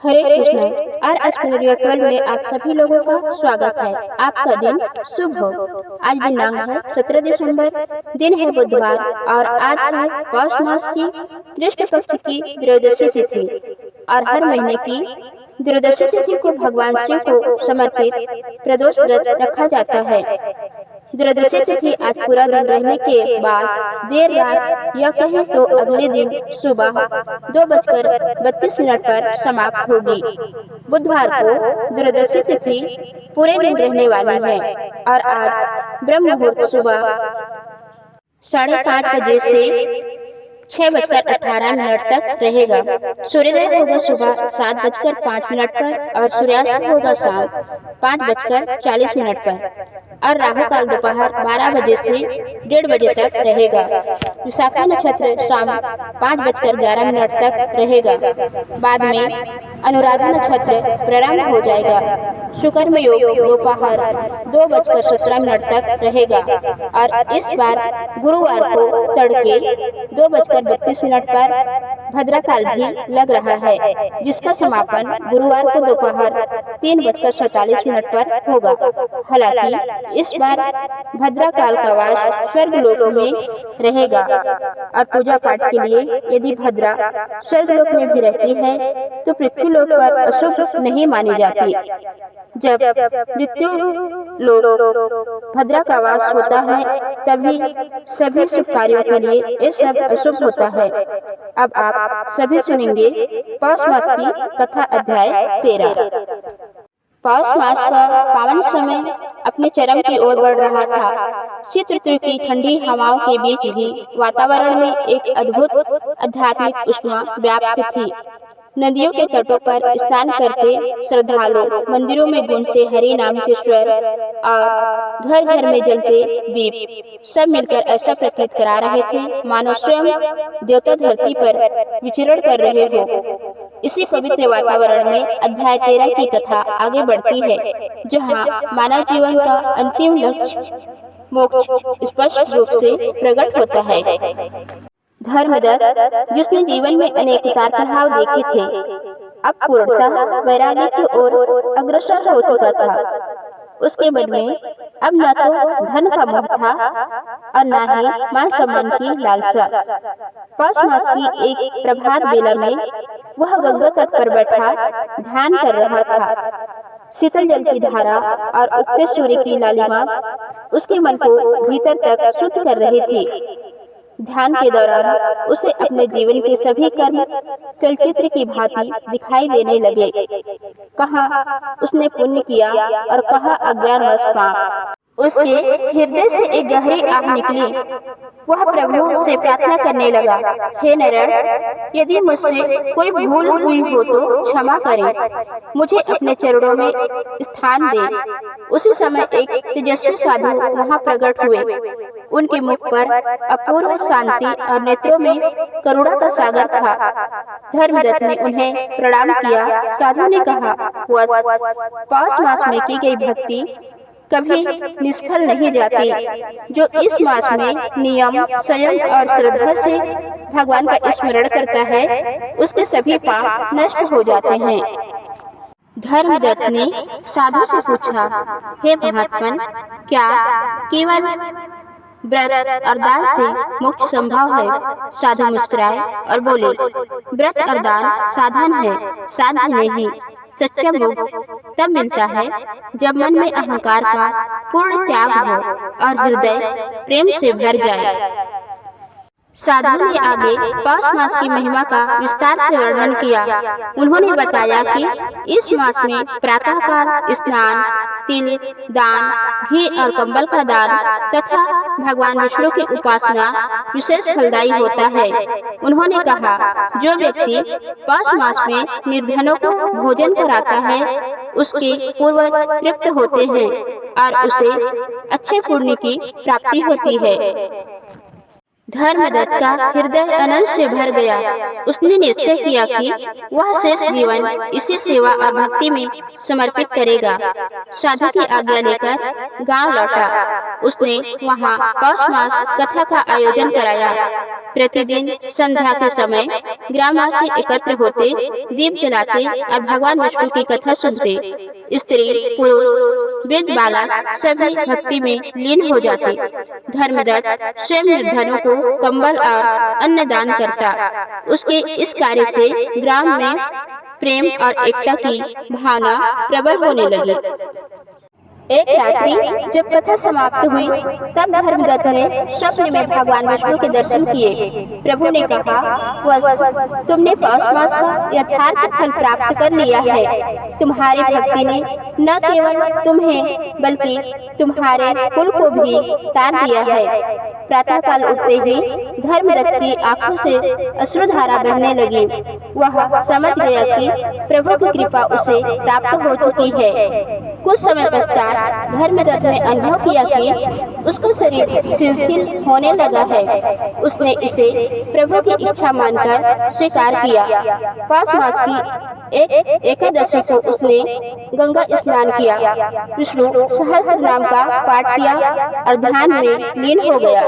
हरे Krishna. R S 12 में आप सभी लोगों का स्वागत है। आपका दिन शुभ हो। आज दिनांक है 17 दिसंबर, दिन है बुधवार और आज है पौष मास की कृष्ण पक्ष की त्रयोदशी तिथि। और हर महीने की त्रयोदशी तिथि को भगवान शिव को समर्पित प्रदोष व्रत रखा जाता है। त्रयोदशी तिथि आज पूरा दिन रहने के बाद देर रात या कहें तो अगले दिन सुबह 2:32 पर समाप्त होगी। बुधवार को त्रयोदशी तिथि पूरे दिन रहने वाली है और आज ब्रह्म मुहूर्त सुबह 5:30 बजे से 6:18 तक रहेगा। सूर्योदय होगा सुबह 7:05 पर और सूर्यास्त होगा शाम 5:40 पर और राहु काल दोपहर 12 बजे से 1:30 बजे तक रहेगा। विशाखा नक्षत्र शाम 5:11 तक रहेगा। बाद में अनुराधा नक्षत्र प्रारंभ हो जाएगा। शुक्र योग दोपहर 2:17 तक रहेगा और इस बार गुरुवार को तड़के 2:32 पर भद्रा काल भी लग रहा है, जिसका समापन गुरुवार को दोपहर 3:47 पर होगा। हालांकि इस बार भद्रा काल का वास स्वर्गलोक में रहेगा और पूजा पाठ के लिए यदि भद्रा स्वर्गलोक में भी रहती है तो पृथ्वी लोक पर अशुभ नहीं मानी जाती। जब मृत्यु लोक भद्रा का वास होता है तभी सभी शुभ कार्यों के लिए ये सब अशुभ होता है। अब आप सभी सुनेंगे पौष मास की कथा अध्याय 13। पौष मास का पावन समय अपने चरम की ओर बढ़ रहा था। शीत ऋतु की ठंडी हवाओं के बीच भी वातावरण में एक अद्भुत आध्यात्मिक ऊष्मा व्याप्त थी। नदियों के तटों पर स्नान करते श्रद्धालु, मंदिरों में गूंजते हरि नाम के स्वर और घर घर में जलते दीप सब मिलकर ऐसा प्रतीत करा रहे थे मानो स्वयं देवता धरती पर विचरण कर रहे हो। इसी पवित्र वातावरण में अध्याय 13 की कथा आगे बढ़ती है, जहाँ मानव जीवन का अंतिम लक्ष्य मोक्ष स्पष्ट रूप से प्रकट होता है। धर्मदत्त, जिसने जीवन में अनेक उतार चढ़ाव देखे थे, अब पूर्णतः वैराग्य की ओर अग्रसर हो चुका था। उसके मन में अब न तो धन का मोह था और न ही मान सम्मान की लालसा। पौष मास की एक प्रभात बेला में वह गंगा तट पर बैठा ध्यान कर रहा था। शीतल जल की धारा और उगते सूर्य की लालिमा उसके मन को भीतर तक शुद्ध कर रही थी। ध्यान के दौरान उसे अपने जीवन के सभी कर्म चलचित्र की भांति दिखाई देने लगे। कहाँ उसने पुण्य किया और कहाँ अज्ञानवश पाप। उसके हृदय से एक गहरी आह निकली। वह प्रभु से प्रार्थना करने लगा, हे नारायण, यदि मुझसे कोई भूल हुई हो तो क्षमा करें, मुझे अपने चरणों में स्थान दे। उसी समय एक तेजस्वी साधु वहां प्रकट हुए। उनके मुख पर अपूर्व शांति और नेत्रों में करुणा का सागर था। धर्मदत्त ने उन्हें प्रणाम किया। साधु ने कहा, वत्स, पौष मास में की गई भक्ति कभी निष्फल नहीं जाती। जो इस मास में नियम, संयम और श्रद्धा से भगवान का स्मरण करता है, उसके सभी पाप नष्ट हो जाते हैं। धर्मदत्त ने साधु से पूछा, हे महात्मन, क्या केवल व्रत और दान से मोक्ष संभव है? साधु मुस्कुराए और बोले, व्रत और दान साधन है, साध्य नहीं। सच्चा मोक्ष तब मिलता है जब मन में अहंकार का पूर्ण त्याग हो और हृदय प्रेम से भर जाए। साधु ने आगे पौष मास की महिमा का विस्तार से वर्णन किया। उन्होंने बताया कि इस मास में प्रातःकाल स्नान, तिल दान, घी और कंबल का दान तथा भगवान विष्णु की उपासना विशेष फलदायी होता है। उन्होंने कहा, जो व्यक्ति पौष मास में निर्धनों को भोजन कराता है, उसके पूर्व तृप्त होते हैं और उसे अच्छे पुण्य की प्राप्ति होती है। धर्मदत्त का हृदय आनंद से भर गया। उसने निश्चय किया कि वह शेष जीवन इसी सेवा और भक्ति में समर्पित करेगा। साधु की आज्ञा लेकर गांव लौटा। उसने वहां पौष मास कथा का आयोजन कराया। प्रतिदिन संध्या के समय ग्रामवासी एकत्र होते, दीप जलाते और भगवान विष्णु की कथा सुनते। स्त्री, पुरुष, वृद्ध, बालक सभी भक्ति में लीन हो जाते। धर्मदत्त स्वयं निर्धनों को कंबल और अन्न दान करता। उसके इस कार्य से ग्राम में प्रेम और एकता की भावना प्रबल होने लगी। एक रात्रि जब कथा समाप्त हुई, तब धर्मदत्त ने स्वप्न में भगवान विष्णु के दर्शन किए। प्रभु ने कहा, वत्स, तुमने पौष मास का यथार्थ फल प्राप्त कर लिया है। तुम्हारी भक्ति ने न केवल तुम्हें बल्कि तुम्हारे कुल को भी तार दिया है। प्रातःकाल उठते ही धर्मदत्त की आंखों से अश्रुधारा बहने लगी। वह समझ गया कि प्रभु की कृपा उसे प्राप्त हो चुकी है। कुछ समय पश्चात धर्मदत्त ने अनुभव किया कि उसका शरीर शिथिल होने लगा है। उसने इसे प्रभु की इच्छा मानकर स्वीकार किया। पौष मास की एकादशी को उसने गंगा स्नान किया, विष्णु सहस्त्र नाम का पाठ किया और ध्यान में लीन हो गया।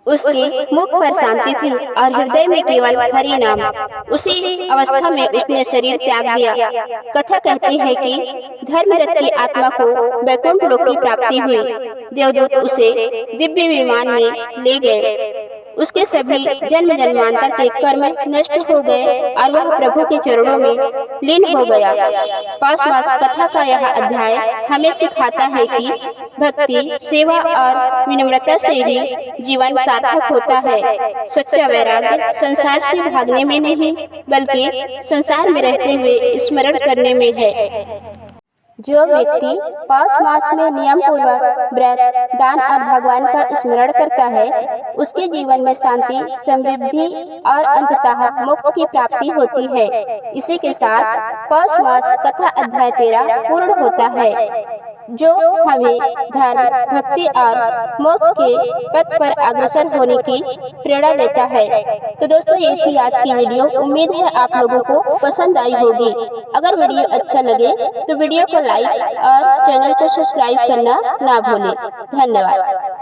उसके मुख पर शांति थी और हृदय में केवल हरि नाम। उसी अवस्था में उसने शरीर त्याग दिया। कथा कहती है कि धर्मदत्त की आत्मा को वैकुंठ लोक की प्राप्ति हुई। देवदूत उसे दिव्य विमान में ले गए। उसके सभी जन्म जन्मांतर के कर्म नष्ट हो गए और वह प्रभु के चरणों में लीन हो गया। पौष मास कथा का यह अध्याय हमें सिखाता है कि भक्ति, सेवा और विनम्रता से ही जीवन सार्थक होता है। सच्चा वैराग्य संसार से भागने में नहीं, बल्कि संसार में रहते हुए स्मरण करने में है। जो व्यक्ति पौष मास में नियम पूर्वक व्रत, दान और भगवान का स्मरण करता है, उसके जीवन में शांति, समृद्धि और अंततः मोक्ष की प्राप्ति होती है। इसी के साथ पौष मास कथा अध्याय 13 पूर्ण होता है, जो हमें धर्म, भक्ति और मोक्ष के पथ पर अग्रसर होने की प्रेरणा देता है। तो दोस्तों, ये थी आज की वीडियो। उम्मीद है आप लोगों को पसंद आई होगी। अगर वीडियो अच्छा लगे तो वीडियो को लाइक और चैनल को सब्सक्राइब करना ना भूलें। धन्यवाद।